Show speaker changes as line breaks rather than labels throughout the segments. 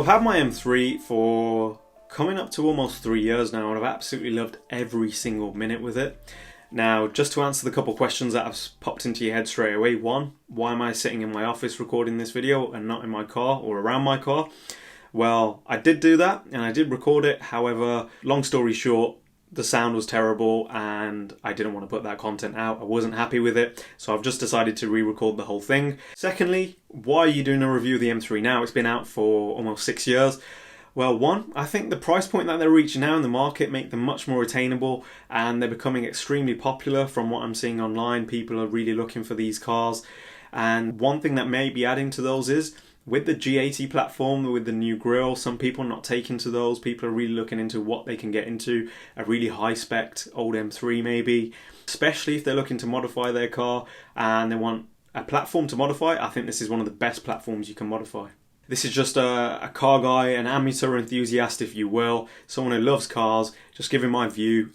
So I've had my M3 for coming up to almost 3 years now, and I've absolutely loved every single minute with it. Now, just to answer the couple questions that have popped into your head straight away. One, why am I sitting in my office recording this video and not in my car or around my car? Well, I did do that and I did record it. However, long story short, the sound was terrible and I didn't want to put that content out. I wasn't happy with it, so I've just decided to re-record the whole thing. Secondly, why are you doing a review of the M3 now? It's been out for almost 6 years. Well, one, I think the price point that they're reaching now in the market make them much more attainable, and they're becoming extremely popular from what I'm seeing online. People are really looking for these cars. And one thing that may be adding to those is, with the G80 platform, with the new grille, some people are not taking to those. People are really looking into what they can get into, a really high-spec old M3 maybe, especially if they're looking to modify their car and they want a platform to modify. I think this is one of the best platforms you can modify. This is just a car guy, an amateur enthusiast, if you will, someone who loves cars, just giving my view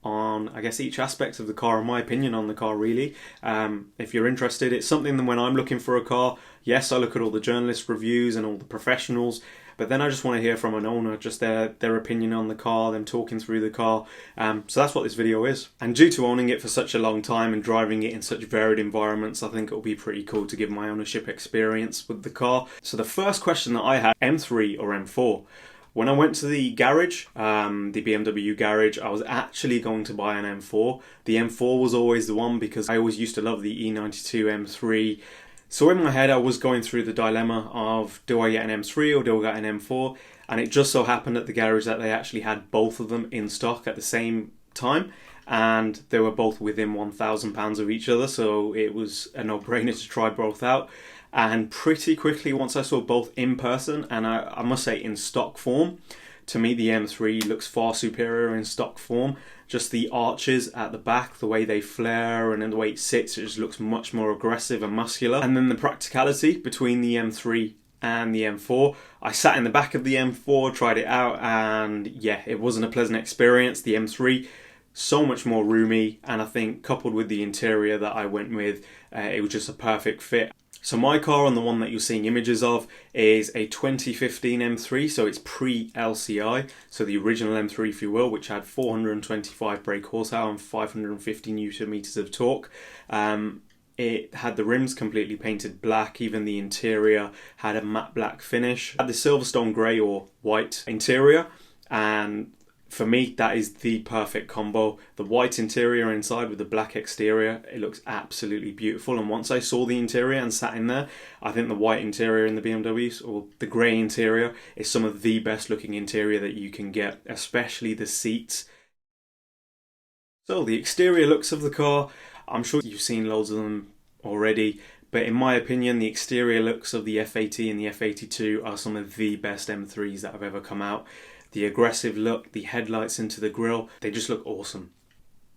on, I guess, each aspect of the car and my opinion on the car, really. If you're interested, it's something that when I'm looking for a car, yes, I look at all the journalist reviews and all the professionals, but then I just want to hear from an owner, just their opinion on the car, them talking through the car. So that's what this video is. And due to owning it for such a long time and driving it in such varied environments, I think it'll be pretty cool to give my ownership experience with the car. So the first question that I had, M3 or M4? When I went to the garage, the BMW garage, I was actually going to buy an M4. The M4 was always the one because I always used to love the E92 M3. So in my head, I was going through the dilemma of, do I get an M3 or do I get an M4? And it just so happened at the garage that they actually had both of them in stock at the same time. And they were both within £1,000 of each other. So it was a no-brainer to try both out. And pretty quickly, once I saw both in person, and I must say in stock form, to me the M3 looks far superior in stock form. Just the arches at the back, the way they flare and the way it sits, it just looks much more aggressive and muscular. And then the practicality between the M3 and the M4. I sat in the back of the M4, tried it out, and yeah, it wasn't a pleasant experience. The M3, so much more roomy, and I think coupled with the interior that I went with, it was just a perfect fit. So my car, and the one that you're seeing images of, is a 2015 M3, so it's pre-LCI, so the original M3 if you will, which had 425 brake horsepower and 550 Newton meters of torque. It had the rims completely painted black, even the interior had a matte black finish. It had the Silverstone grey or white interior, and for me, that is the perfect combo. The white interior inside with the black exterior, it looks absolutely beautiful. And once I saw the interior and sat in there, I think the white interior in the BMWs, or the grey interior, is some of the best looking interior that you can get, especially the seats. So the exterior looks of the car, I'm sure you've seen loads of them already, but in my opinion, the exterior looks of the F80 and the F82 are some of the best M3s that have ever come out. The aggressive look, the headlights into the grille, they just look awesome.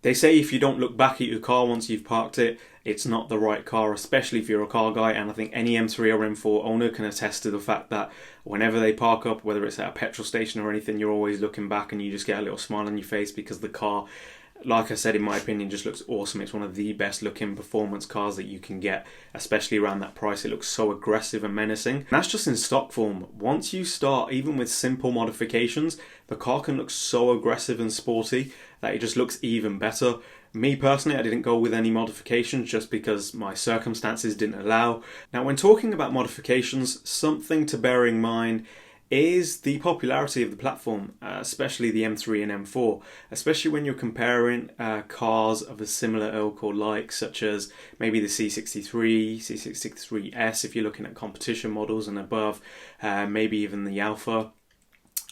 They say if you don't look back at your car once you've parked it, it's not the right car, especially if you're a car guy, and I think any M3 or M4 owner can attest to the fact that whenever they park up, whether it's at a petrol station or anything, you're always looking back and you just get a little smile on your face because the car, like I said, in my opinion, just looks awesome. It's one of the best looking performance cars that you can get, especially around that price. It looks so aggressive and menacing. And that's just in stock form. Once you start, even with simple modifications, the car can look so aggressive and sporty that it just looks even better. Me personally, I didn't go with any modifications just because my circumstances didn't allow. Now, when talking about modifications, something to bear in mind is the popularity of the platform, especially the M3 and M4, especially when you're comparing cars of a similar ilk or like, such as maybe the C63, C63S if you're looking at competition models and above, maybe even the Alpha.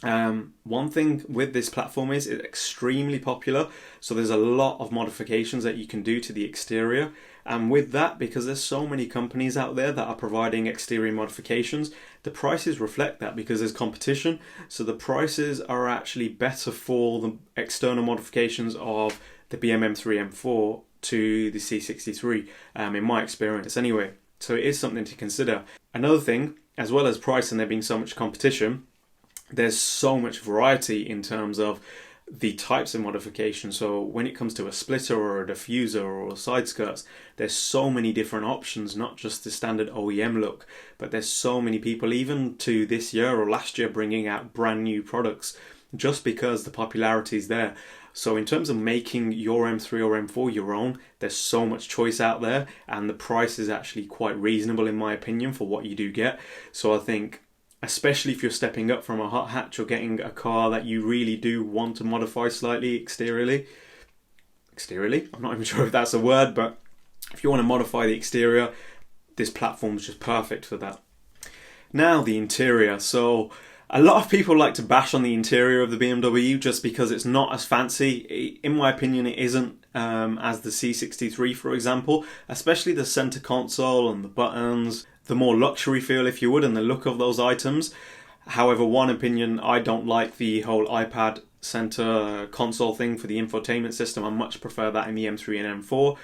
One thing with this platform is it's extremely popular, so there's a lot of modifications that you can do to the exterior. And with that, because there's so many companies out there that are providing exterior modifications, the prices reflect that because there's competition. So the prices are actually better for the external modifications of the BMW M3 M4 to the C63, in my experience anyway. So it is something to consider. Another thing, as well as price and there being so much competition, there's so much variety in terms of the types of modification. So when it comes to a splitter or a diffuser or side skirts, there's so many different options, not just the standard OEM look, but there's so many people, even to this year or last year, bringing out brand new products just because the popularity is there. So in terms of making your M3 or M4 your own, there's so much choice out there, and the price is actually quite reasonable in my opinion for what you do get. So I think, especially if you're stepping up from a hot hatch or getting a car that you really do want to modify slightly exteriorly, I'm not even sure if that's a word, but if you want to modify the exterior, this platform is just perfect for that. Now the interior. So a lot of people like to bash on the interior of the BMW just because it's not as fancy. In my opinion, it isn't as the C63, for example, especially the center console and the buttons, the more luxury feel, if you would, and the look of those items. However, one opinion, I don't like the whole iPad center console thing for the infotainment system. I much prefer that in the M3 and M4.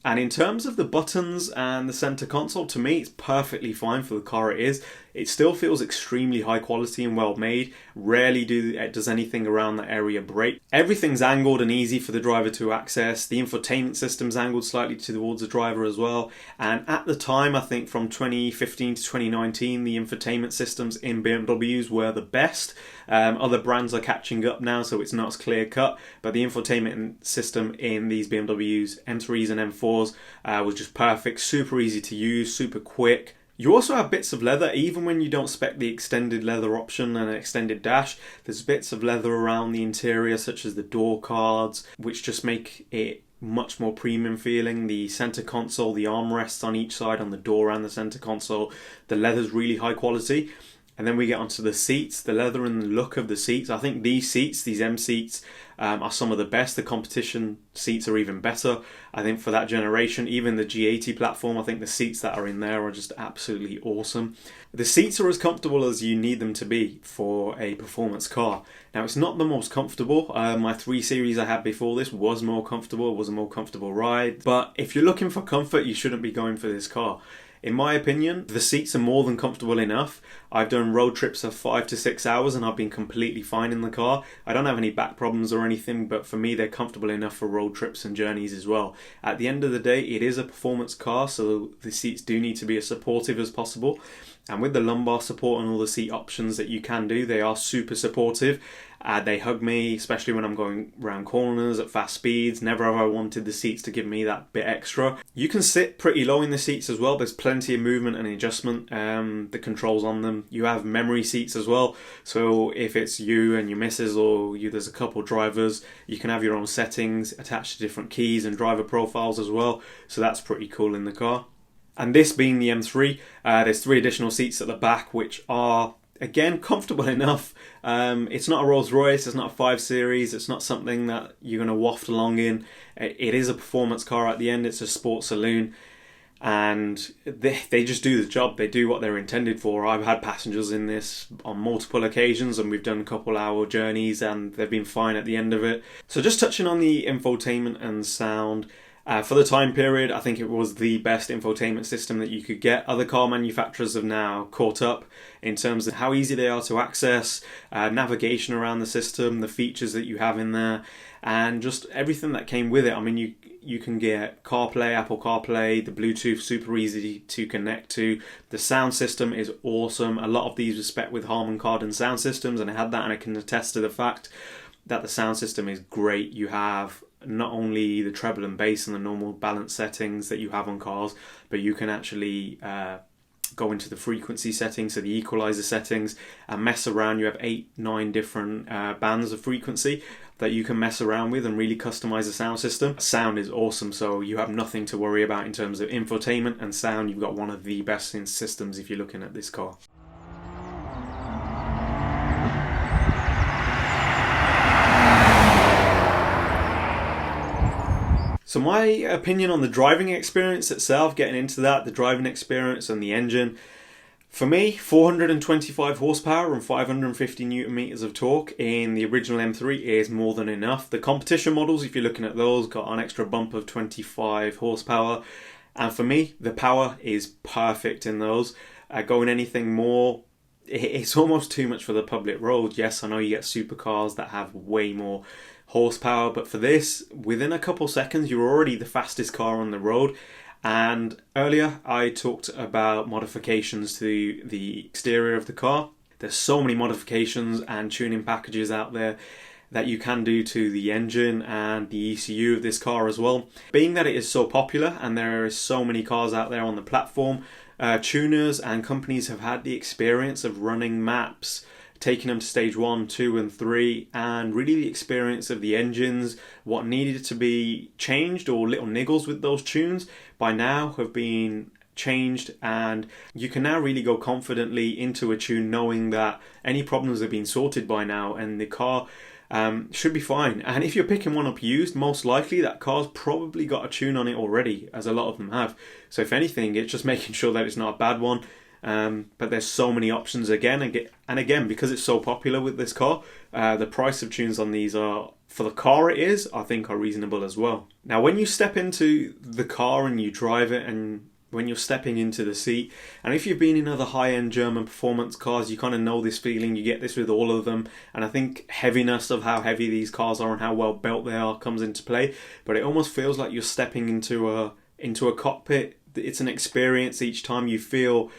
And in terms of the buttons and the center console, to me, it's perfectly fine for the car it is. It still feels extremely high quality and well made. Rarely does anything around that area break. Everything's angled and easy for the driver to access. The infotainment system's angled slightly towards the driver as well. And at the time, I think from 2015 to 2019, the infotainment systems in BMWs were the best. Other brands are catching up now, so it's not as clear cut. But the infotainment system in these BMWs M3s and M4s was just perfect. Super easy to use, super quick. You also have bits of leather, even when you don't spec the extended leather option and an extended dash. There's bits of leather around the interior, such as the door cards, which just make it much more premium feeling. The center console, the armrests on each side on the door and the center console, the leather's really high quality. And then we get onto the seats, the leather and the look of the seats. I think these seats, these M seats, are some of the best. The competition seats are even better. I think for that generation, even the G80 platform, I think the seats that are in there are just absolutely awesome. The seats are as comfortable as you need them to be for a performance car. Now, it's not the most comfortable. My 3 Series I had before this was more comfortable. It was a more comfortable ride. But if you're looking for comfort, you shouldn't be going for this car. In my opinion, the seats are more than comfortable enough. I've done road trips of 5 to 6 hours and I've been completely fine in the car. I don't have any back problems or anything, but for me, they're comfortable enough for road trips and journeys as well. At the end of the day, it is a performance car, so the seats do need to be as supportive as possible. And with the lumbar support and all the seat options that you can do, they are super supportive. They hug me, especially when I'm going around corners at fast speeds. Never have I wanted the seats to give me that bit extra. You can sit pretty low in the seats as well. There's plenty of movement and adjustment, the controls on them. You have memory seats as well. So if it's you and your missus or there's a couple drivers, you can have your own settings attached to different keys and driver profiles as well. So that's pretty cool in the car. And this being the M3, there's 3 additional seats at the back, which are, again, comfortable enough. It's not a Rolls Royce, it's not a 5 Series, it's not something that you're going to waft along in. It is a performance car at the end, it's a sports saloon. And they just do the job, they do what they're intended for. I've had passengers in this on multiple occasions and we've done a couple hour journeys and they've been fine at the end of it. So just touching on the infotainment and sound. For the time period, I think it was the best infotainment system that you could get. Other car manufacturers have now caught up in terms of how easy they are to access, navigation around the system, the features that you have in there, and just everything that came with it. I mean, you can get CarPlay, Apple CarPlay, the Bluetooth, super easy to connect to. The sound system is awesome. A lot of these were spec with Harman Kardon sound systems, and I had that, and I can attest to the fact that the sound system is great. You have not only the treble and bass and the normal balance settings that you have on cars, but you can actually go into the frequency settings, so the equalizer settings, and mess around. You have 8-9 different bands of frequency that you can mess around with and really customize the sound system. Sound is awesome, so you have nothing to worry about in terms of infotainment and sound. You've got one of the best systems if you're looking at this car. So my opinion on the driving experience itself, getting into that, the driving experience and the engine. For me, 425 horsepower and 550 newton meters of torque in the original M3 is more than enough. The competition models, if you're looking at those, got an extra bump of 25 horsepower. And for me, the power is perfect in those. Going anything more it's almost too much for the public road. Yes, I know you get supercars that have way more horsepower, but for this, within a couple seconds, you're already the fastest car on the road. And earlier, I talked about modifications to the exterior of the car. There's so many modifications and tuning packages out there that you can do to the engine and the ECU of this car as well. Being that it is so popular and there are so many cars out there on the platform, tuners and companies have had the experience of running maps, taking them to stage 1, 2 and 3, and really the experience of the engines, what needed to be changed or little niggles with those tunes by now have been changed, and you can now really go confidently into a tune knowing that any problems have been sorted by now and the car should be fine. And if you're picking one up used, most likely that car's probably got a tune on it already, as a lot of them have. So if anything, it's just making sure that it's not a bad one. But there's so many options again, because it's so popular with this car, the price of tunes on these are, for the car it is, I think are reasonable as well. Now when you step into the car and you drive it, and when you're stepping into the seat, and if you've been in other high-end German performance cars, you kind of know this feeling. You get this with all of them, and I think heaviness of how heavy these cars are and how well built they are comes into play. But it almost feels like you're stepping into a cockpit. It's an experience each time. You feel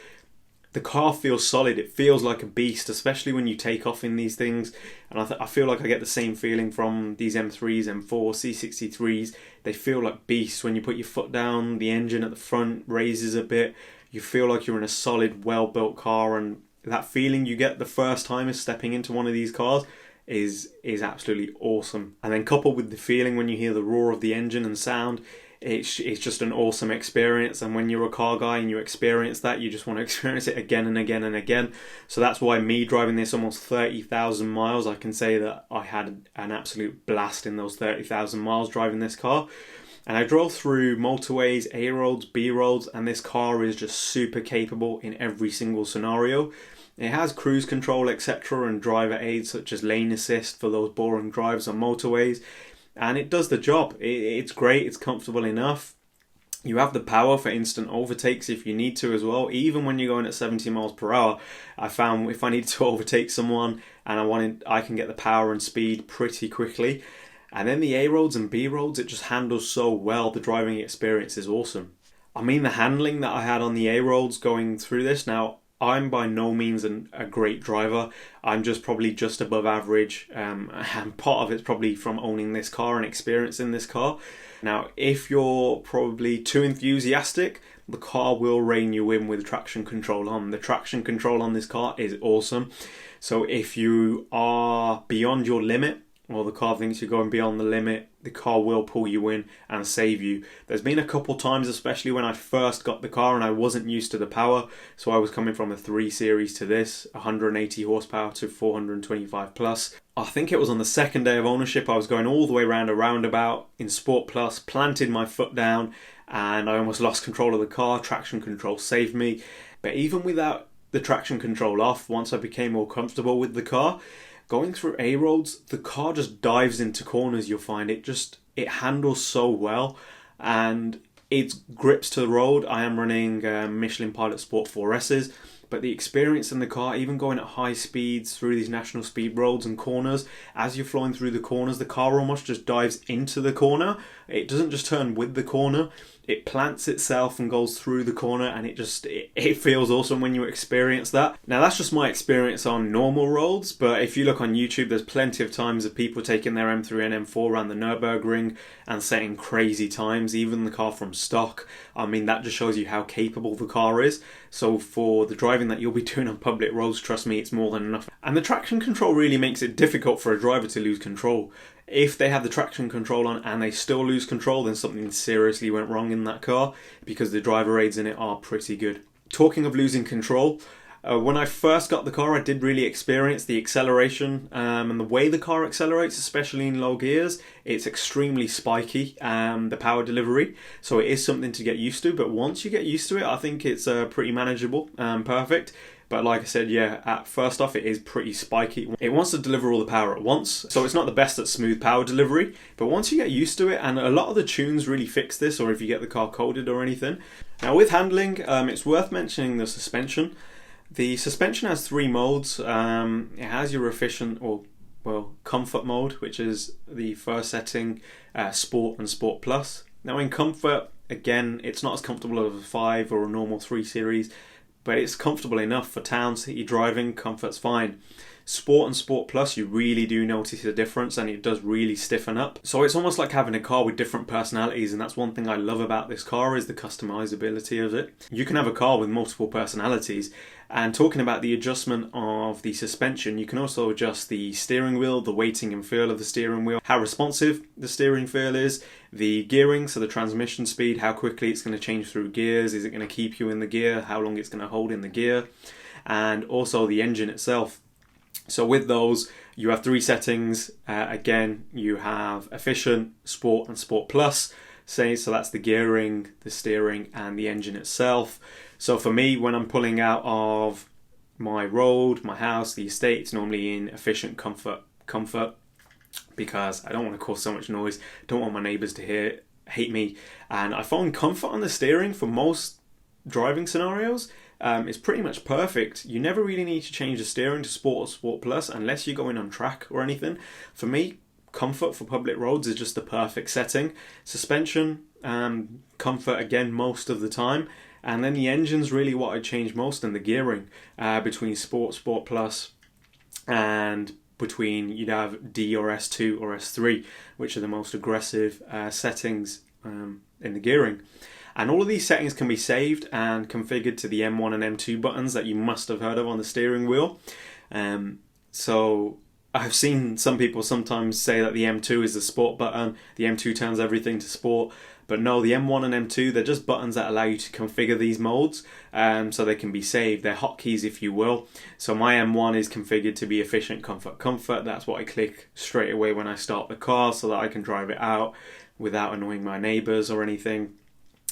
the car feels solid. It feels like a beast, especially when you take off in these things. And I feel like I get the same feeling from these M3s, M4, C63s. They feel like beasts. When you put your foot down, the engine at the front raises a bit. You feel like you're in a solid, well-built car. And that feeling you get the first time is stepping into one of these cars is absolutely awesome. And then coupled with the feeling when you hear the roar of the engine and sound, it's just an awesome experience. And when you're a car guy and you experience that, you just want to experience it again and again and again. So that's why me driving this almost 30,000 miles, I can say that I had an absolute blast in those 30,000 miles driving this car. And I drove through motorways, A roads, B roads, and this car is just super capable in every single scenario. It has cruise control, etc., and driver aids such as lane assist for those boring drives on motorways. And it does the job. It's great, it's comfortable enough. You have the power for instant overtakes if you need to as well. Even when you're going at 70 miles per hour, I found if I need to overtake someone and I can get the power and speed pretty quickly. And then the A roads and B roads, it just handles so well. The driving experience is awesome. I mean, the handling that I had on the A roads going through this, now I'm by no means a great driver. I'm probably just above average, and part of it's probably from owning this car and experiencing this car. Now, if you're probably too enthusiastic, the car will rein you in with traction control on. The traction control on this car is awesome. So if you are beyond your limit, or the car thinks you're going beyond the limit, the car will pull you in and save you. There's been a couple times, especially when I first got the car and I wasn't used to the power. So I was coming from a 3 Series to this, 180 horsepower to 425 plus. I think it was on the second day of ownership, I was going all the way around a roundabout in Sport Plus, planted my foot down, and I almost lost control of the car. Traction control saved me. But even without the traction control off, once I became more comfortable with the car, going through A roads, the car just dives into corners. You'll find it handles so well, and its grips to the road. I am running Michelin Pilot Sport 4S's, but the experience in the car, even going at high speeds through these national speed roads and corners, as you're flowing through the corners, the car almost just dives into the corner. It doesn't just turn with the corner. It plants itself and goes through the corner, and it feels awesome when you experience that. Now that's just my experience on normal roads, but if you look on YouTube, there's plenty of times of people taking their M3 and M4 around the Nürburgring and setting crazy times, even the car from stock. I mean, that just shows you how capable the car is. So for the driving that you'll be doing on public roads, trust me, it's more than enough. And the traction control really makes it difficult for a driver to lose control. If they have the traction control on and they still lose control, then something seriously went wrong in that car, because the driver aids in it are pretty good. Talking of losing control, when I first got the car, I did really experience the acceleration and the way the car accelerates, especially in low gears. It's extremely spiky, the power delivery, so it is something to get used to. But once you get used to it, I think it's pretty manageable and perfect. But like I said, yeah, first off, it is pretty spiky. It wants to deliver all the power at once, so it's not the best at smooth power delivery. But once you get used to it, and a lot of the tunes really fix this, or if you get the car coded or anything. Now with handling, it's worth mentioning the suspension. The suspension has three modes. It has your efficient or comfort mode, which is the first setting, Sport and Sport Plus. Now in comfort, again, it's not as comfortable as a 5 or a normal 3 Series, but it's comfortable enough for town city driving. Comfort's fine. Sport and Sport Plus, you really do notice the difference, and it does really stiffen up. So it's almost like having a car with different personalities, and that's one thing I love about this car, is the customizability of it. You can have a car with multiple personalities. And talking about the adjustment of the suspension, you can also adjust the steering wheel, the weighting and feel of the steering wheel, how responsive the steering feel is, the gearing, so the transmission speed, how quickly it's going to change through gears, is it going to keep you in the gear, how long it's going to hold in the gear, and also the engine itself. So with those, you have three settings. Again, you have efficient, Sport and Sport Plus. So that's the gearing, the steering, and the engine itself. So for me, when I'm pulling out of my road, my house, the estate, it's normally in efficient comfort, because I don't want to cause so much noise. Don't want my neighbours to hate me. And I find comfort on the steering for most driving scenarios. It's pretty much perfect. You never really need to change the steering to Sport or Sport Plus unless you're going on track or anything. For me, comfort for public roads is just the perfect setting. Suspension, comfort again most of the time. And then the engine's really what I change most, and the gearing between Sport, Sport Plus, and between, you'd have D or S2 or S3, which are the most aggressive settings in the gearing. And all of these settings can be saved and configured to the M1 and M2 buttons that you must have heard of on the steering wheel. So I've seen some people sometimes say that the M2 is the sport button, the M2 turns everything to sport. But no, the M1 and M2, they're just buttons that allow you to configure these modes, so they can be saved. They're hotkeys, if you will. So my M1 is configured to be efficient, comfort. That's what I click straight away when I start the car, so that I can drive it out without annoying my neighbours or anything.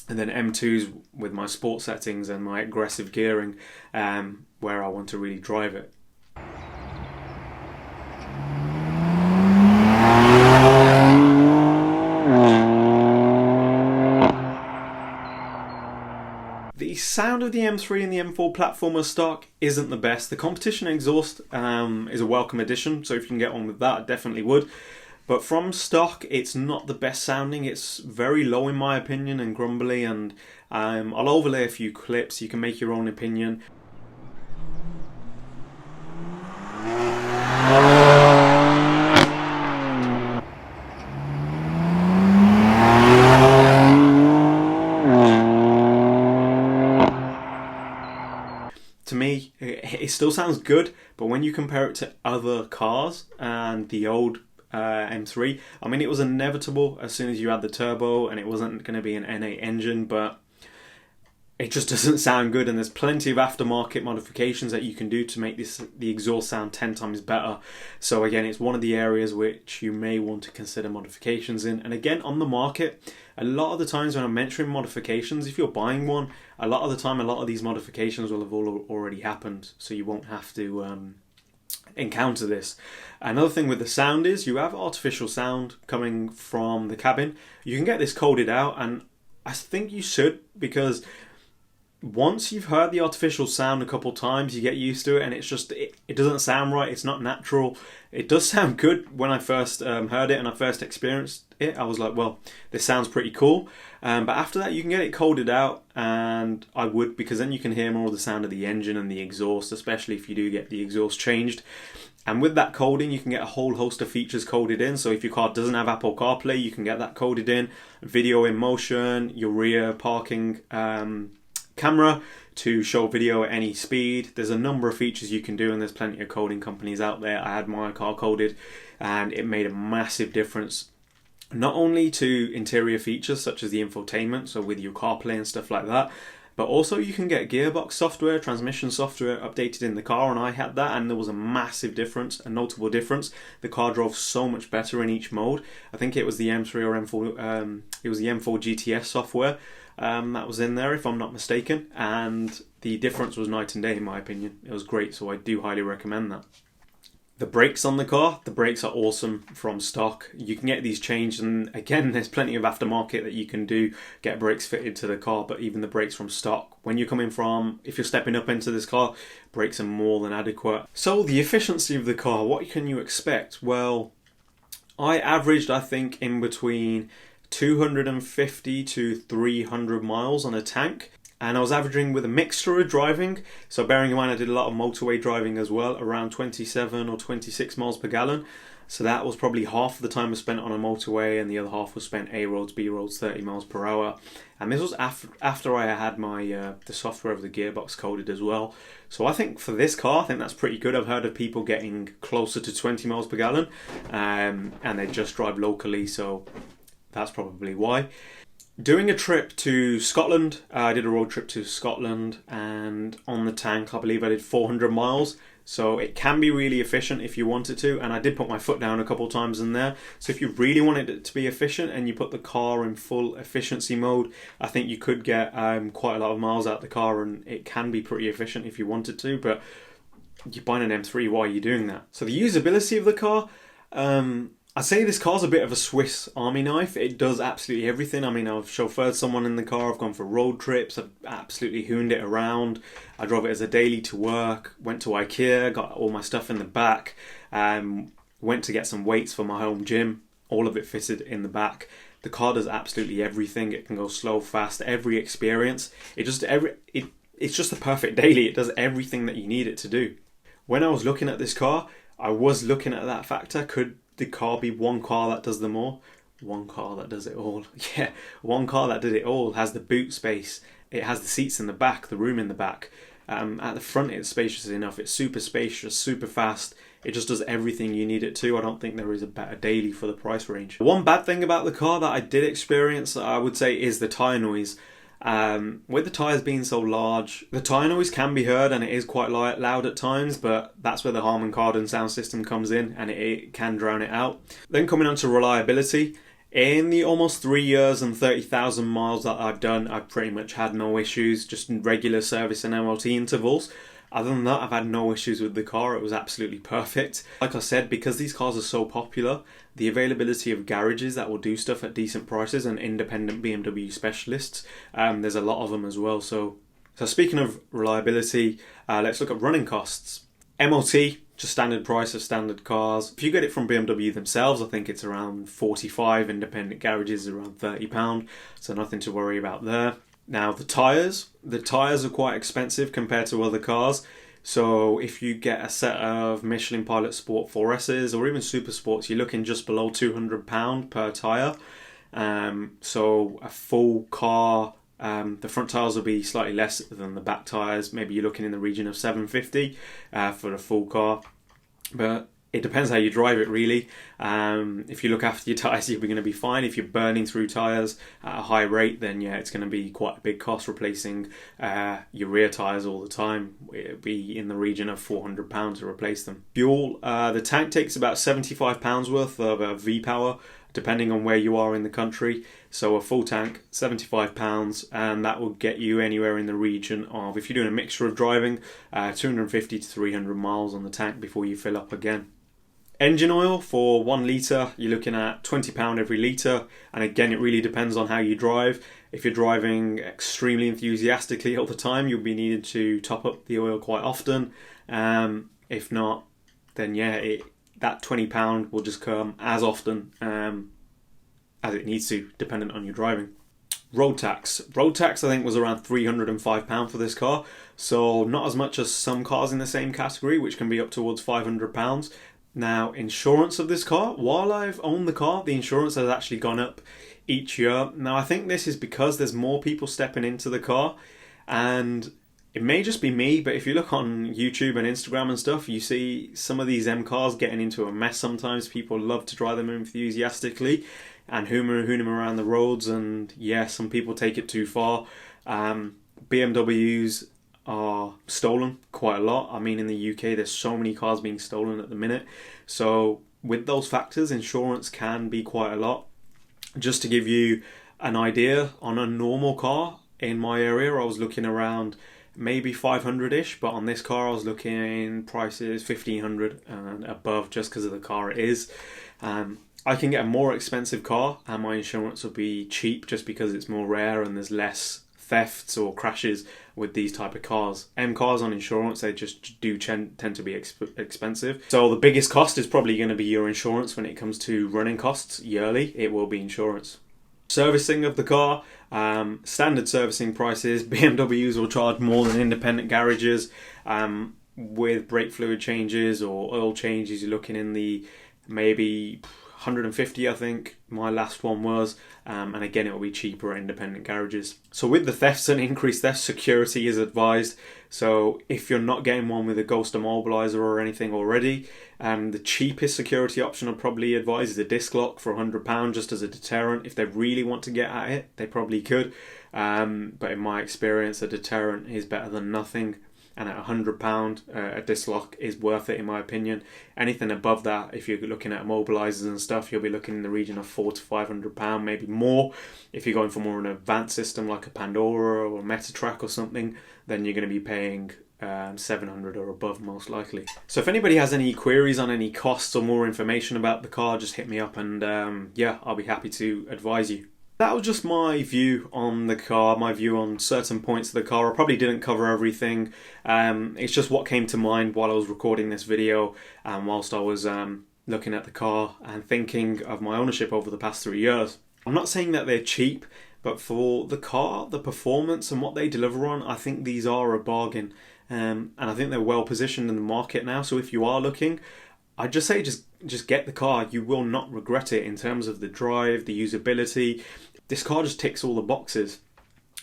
And then M2's with my sport settings and my aggressive gearing, where I want to really drive it. The sound of the M3 and the M4 platform as stock isn't the best. The competition exhaust is a welcome addition, so if you can get on with that, I definitely would. But from stock, it's not the best sounding. It's very low in my opinion and grumbly, and I'll overlay a few clips. You can make your own opinion. To me, it still sounds good, but when you compare it to other cars and the old M3, I mean, it was inevitable as soon as you had the turbo, and it wasn't going to be an N8 engine, but it just doesn't sound good, and there's plenty of aftermarket modifications that you can do to make the exhaust sound 10 times better. So again, it's one of the areas which you may want to consider modifications in. And again, on the market, a lot of the times when I'm mentioning modifications, if you're buying one, a lot of the time, a lot of these modifications will have already happened, so you won't have to encounter this. Another thing with the sound is you have artificial sound coming from the cabin. You can get this coded out, and I think you should, because once you've heard the artificial sound a couple times, you get used to it, and it's just, it doesn't sound right. It's not natural. It does sound good when I first heard it and I first experienced it. I was like, well, this sounds pretty cool. But after that, you can get it coded out, and I would, because then you can hear more of the sound of the engine and the exhaust, especially if you do get the exhaust changed. And with that coding, you can get a whole host of features coded in. So if your car doesn't have Apple CarPlay, you can get that coded in. Video in motion, your rear parking camera to show video at any speed. There's a number of features you can do, and there's plenty of coding companies out there. I had my car coded, and it made a massive difference, not only to interior features such as the infotainment, so with your CarPlay and stuff like that, but also you can get gearbox software, transmission software updated in the car, and I had that, and there was a massive difference, a notable difference. The car drove so much better in each mode. I think it was the M3 or M4, it was the M4 GTS software that was in there, if I'm not mistaken, and the difference was night and day in my opinion. It was great, so I do highly recommend that. The brakes on the car, the brakes are awesome from stock. You can get these changed, and again, there's plenty of aftermarket that you can do, get brakes fitted to the car, but even the brakes from stock, when you're coming from, if you're stepping up into this car, brakes are more than adequate. So the efficiency of the car, what can you expect? Well, I averaged, I think, in between 250 to 300 miles on a tank. And I was averaging with a mixture of driving, so bearing in mind I did a lot of motorway driving as well, around 27 or 26 miles per gallon. So that was probably half of the time was spent on a motorway, and the other half was spent A roads, B roads, 30 miles per hour. And this was after I had my the software of the gearbox coded as well. So I think for this car, I think that's pretty good. I've heard of people getting closer to 20 miles per gallon, and they just drive locally, so that's probably why. Doing a trip to Scotland, I did a road trip to Scotland, and on the tank I believe I did 400 miles, so it can be really efficient if you wanted to, and I did put my foot down a couple times in there. So if you really wanted it to be efficient and you put the car in full efficiency mode, I think you could get quite a lot of miles out of the car, and it can be pretty efficient if you wanted to, but you're buying an M3, why are you doing that? So the usability of the car, I'd say this car's a bit of a Swiss Army knife. It does absolutely everything. I mean, I've chauffeured someone in the car, I've gone for road trips, I've absolutely hooned it around. I drove it as a daily to work, went to IKEA, got all my stuff in the back, went to get some weights for my home gym, all of it fitted in the back. The car does absolutely everything. It can go slow, fast, every experience. It's just the perfect daily. It does everything that you need it to do. When I was looking at this car, I was looking at that factor. Could the car be one car that does them all? One car that does it all. Yeah, one car that did it all. It has the boot space. It has the seats in the back, the room in the back. At the front, it's spacious enough. It's super spacious, super fast. It just does everything you need it to. I don't think there is a better daily for the price range. One bad thing about the car that I did experience, I would say, is the tyre noise. With the tyres being so large, the tyre noise can be heard, and it is quite loud at times, but that's where the Harman Kardon sound system comes in, and it can drown it out. Then coming on to reliability, in the almost 3 years and 30,000 miles that I've done, I've pretty much had no issues, just in regular service and MOT intervals. Other than that, I've had no issues with the car. It was absolutely perfect. Like I said, because these cars are so popular, the availability of garages that will do stuff at decent prices and independent BMW specialists, there's a lot of them as well. So speaking of reliability, let's look at running costs. MOT, just standard price of standard cars. If you get it from BMW themselves, I think it's around 45, independent garages around £30, so nothing to worry about there. Now the tyres are quite expensive compared to other cars. So if you get a set of Michelin Pilot Sport 4Ss or even Super Sports, you're looking just below £200 per tyre. So a full car, the front tyres will be slightly less than the back tyres. Maybe you're looking in the region of £750 for a full car. But it depends how you drive it, really. If you look after your tyres, you're going to be fine. If you're burning through tyres at a high rate, then yeah, it's going to be quite a big cost replacing your rear tyres all the time. It'll be in the region of £400 to replace them. Fuel, the tank takes about £75 worth of V-Power, depending on where you are in the country. So a full tank, £75, and that will get you anywhere in the region of, if you're doing a mixture of driving, 250 to 300 miles on the tank before you fill up again. Engine oil for 1 litre, you're looking at £20 every litre, and again, it really depends on how you drive. If you're driving extremely enthusiastically all the time, you'll be needing to top up the oil quite often. If not, then yeah, that £20 will just come as often as it needs to, dependent on your driving. Road tax. Road tax, I think, was around £305 for this car, so not as much as some cars in the same category, which can be up towards £500. Now, insurance of this car, while I've owned the car, the insurance has actually gone up each year. Now, I think this is because there's more people stepping into the car, and it may just be me, but if you look on YouTube and Instagram and stuff, you see some of these M cars getting into a mess sometimes. People love to drive them enthusiastically and hoon them around the roads, and yeah, some people take it too far. BMWs are stolen quite a lot. I mean, in the UK, there's so many cars being stolen at the minute. So with those factors, insurance can be quite a lot. Just to give you an idea, on a normal car in my area, I was looking around maybe 500-ish, but on this car I was looking prices 1500 and above just because of the car it is. I can get a more expensive car and my insurance will be cheap just because it's more rare and there's less thefts or crashes with these type of cars. M cars on insurance, they just do tend to be expensive. So the biggest cost is probably going to be your insurance when it comes to running costs yearly. It will be insurance. Servicing of the car, standard servicing prices. BMWs will charge more than independent garages. With brake fluid changes or oil changes, you're looking in the maybe 150, I think my last one was, and again it will be cheaper at independent garages. So with the thefts and increased theft, security is advised. So if you're not getting one with a ghost immobilizer or anything already, the cheapest security option I'd probably advise is a disc lock for £100 just as a deterrent. If they really want to get at it, they probably could, but in my experience a deterrent is better than nothing. And at £100, a disc lock is worth it in my opinion. Anything above that, if you're looking at immobilizers and stuff, you'll be looking in the region of £400 to £500, maybe more. If you're going for more an advanced system like a Pandora or a Metatrack or something, then you're going to be paying 700 or above most likely. So if anybody has any queries on any costs or more information about the car, just hit me up and yeah, I'll be happy to advise you. That was just my view on the car, my view on certain points of the car. I probably didn't cover everything. It's just what came to mind while I was recording this video and whilst I was looking at the car and thinking of my ownership over the past 3 years. I'm not saying that they're cheap, but for the car, the performance and what they deliver on, I think these are a bargain. And I think they're well positioned in the market now. So if you are looking, I'd just say just get the car. You will not regret it in terms of the drive, the usability. This car just ticks all the boxes.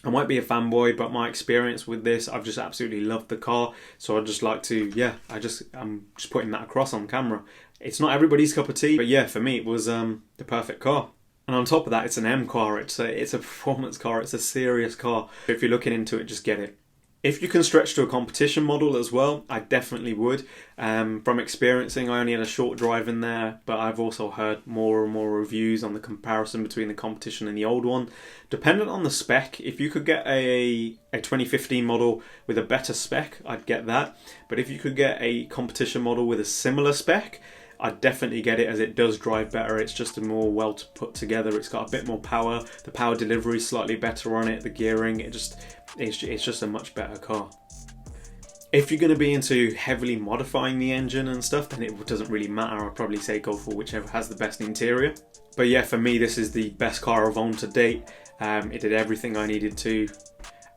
I might be a fanboy, but my experience with this, I've just absolutely loved the car. So I'd just like to, yeah, I'm just putting that across on camera. It's not everybody's cup of tea, but yeah, for me it was the perfect car. And on top of that, it's an M car. It's a performance car. It's a serious car. If you're looking into it, just get it. If you can stretch to a competition model as well, I definitely would. From experiencing, I only had a short drive in there, but I've also heard more and more reviews on the comparison between the competition and the old one. Dependent on the spec, if you could get a 2015 model with a better spec, I'd get that. But if you could get a competition model with a similar spec, I'd definitely get it, as it does drive better. It's just a more well put together. It's got a bit more power. The power delivery is slightly better on it. The gearing, it's just a much better car. If you're going to be into heavily modifying the engine and stuff, then it doesn't really matter. I'd probably say go for whichever has the best interior. But yeah, for me, this is the best car I've owned to date. It did everything I needed to.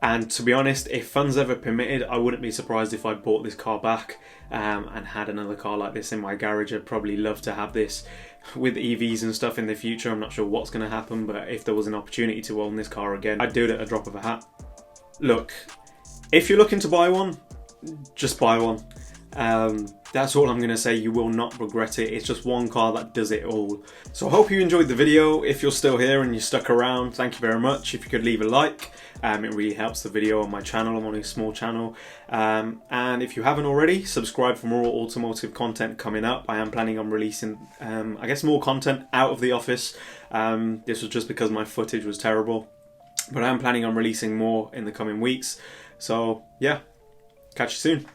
And to be honest, if funds ever permitted, I wouldn't be surprised if I bought this car back and had another car like this in my garage. I'd probably love to have this with EVs and stuff in the future. I'm not sure what's going to happen, but if there was an opportunity to own this car again, I'd do it at a drop of a hat. Look, if you're looking to buy one, just buy one. That's all I'm going to say. You will not regret it. It's just one car that does it all. So I hope you enjoyed the video. If you're still here and you stuck around, thank you very much. If you could leave a like, it really helps the video on my channel. I'm on a small channel. And if you haven't already, subscribe for more automotive content coming up. I am planning on releasing, I guess, more content out of the office. This was just because my footage was terrible. But I am planning on releasing more in the coming weeks. So yeah, catch you soon.